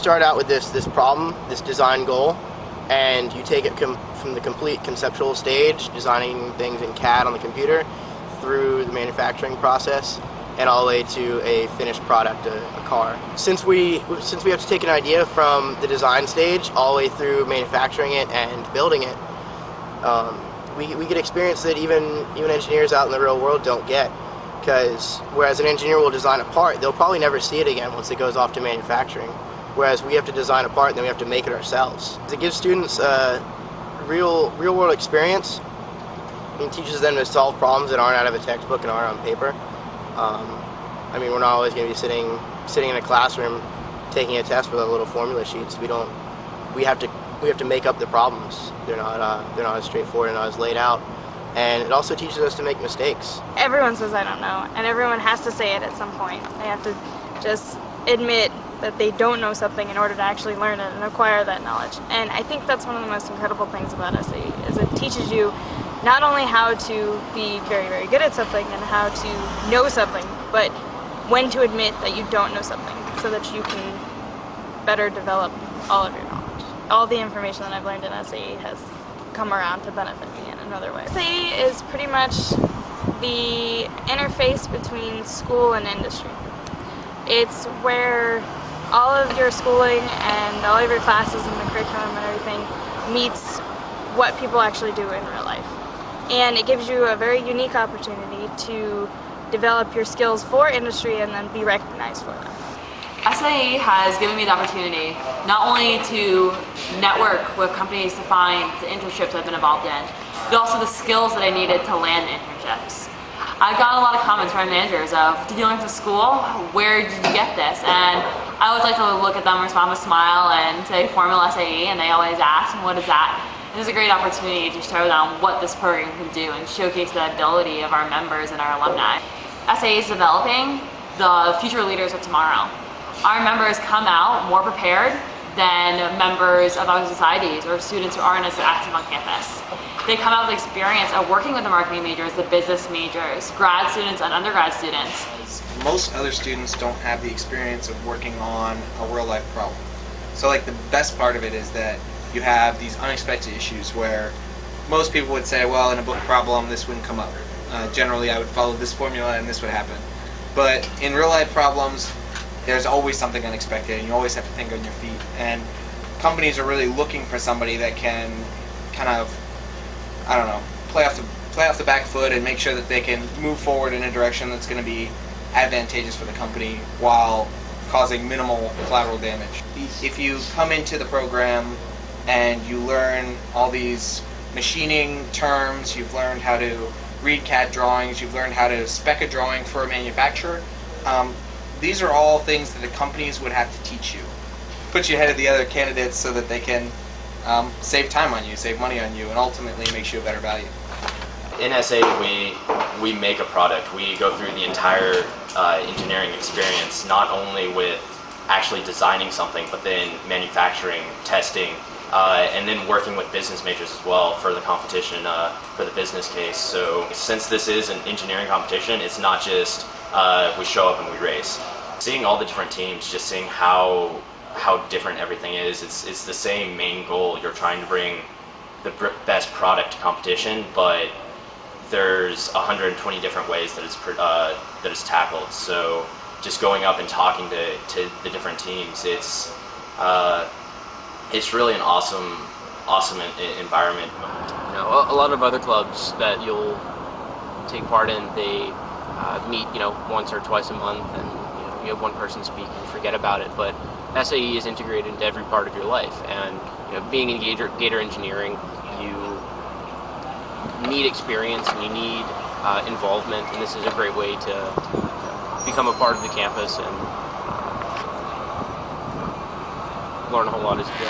start out with this problem, this design goal, and you take it from the complete conceptual stage, designing things in CAD on the computer, through the manufacturing process, and all the way to a finished product, a car. Since we have to take an idea from the design stage all the way through manufacturing it and building it, we get experience that even engineers out in the real world don't get. Because whereas an engineer will design a part, they'll probably never see it again once it goes off to manufacturing. Whereas we have to design a part and then we have to make it ourselves. It gives students real world experience. It teaches them to solve problems that aren't out of a textbook and aren't on paper. I mean, we're not always going to be sitting in a classroom taking a test with our little formula sheets. We have to make up the problems. They're not as straightforward and not as laid out. And it also teaches us to make mistakes. Everyone says I don't know, and everyone has to say it at some point. They have to just admit that they don't know something in order to actually learn it and acquire that knowledge. And I think that's one of the most incredible things about SAE, is it teaches you not only how to be very, very good at something and how to know something, but when to admit that you don't know something so that you can better develop all of your knowledge. All the information that I've learned in SAE has come around to benefit me in another way. SAE is pretty much the interface between school and industry. It's where all of your schooling and all of your classes and the curriculum and everything meets what people actually do in real life. And it gives you a very unique opportunity to develop your skills for industry and then be recognized for them. SAE has given me the opportunity not only to network with companies to find the internships I've been involved in, but also the skills that I needed to land internships. I've gotten a lot of comments from managers of, did you learn from school? Where did you get this? And I always like to look at them, respond with a smile, and say Formula SAE, and they always ask, what is that? And it's a great opportunity to show them what this program can do and showcase the ability of our members and our alumni. SAE is developing the future leaders of tomorrow. Our members come out more prepared than members of other societies or students who aren't as active on campus. They come out with experience of working with the marketing majors, the business majors, grad students and undergrad students. Most other students don't have the experience of working on a real life problem. So like the best part of it is that you have these unexpected issues where most people would say, well, in a book problem this wouldn't come up. Generally I would follow this formula and this would happen. But in real life problems, there's always something unexpected and you always have to think on your feet. And companies are really looking for somebody that can kind of, I don't know, play off the back foot and make sure that they can move forward in a direction that's going to be advantageous for the company while causing minimal collateral damage. If you come into the program and you learn all these machining terms, you've learned how to read CAD drawings, you've learned how to spec a drawing for a manufacturer, these are all things that the companies would have to teach you. Put you ahead of the other candidates so that they can save time on you, save money on you, and ultimately makes you a better value. In SAE, we make a product. We go through the entire engineering experience, not only with actually designing something, but then manufacturing, testing, and then working with business majors as well for the competition, for the business case. So since this is an engineering competition, it's not just we show up and we race. Seeing all the different teams, just seeing how different everything is, it's the same main goal. You're trying to bring the best product to competition, but there's 120 different ways that it's tackled. So just going up and talking to the different teams, it's really an awesome environment. You know, a lot of other clubs that you'll take part in, they meet, once or twice a month, and you have one person speak and forget about it. But SAE is integrated into every part of your life, and being in Gator engineering, you need experience and you need involvement, and this is a great way to become a part of the campus and learn a whole lot as you go.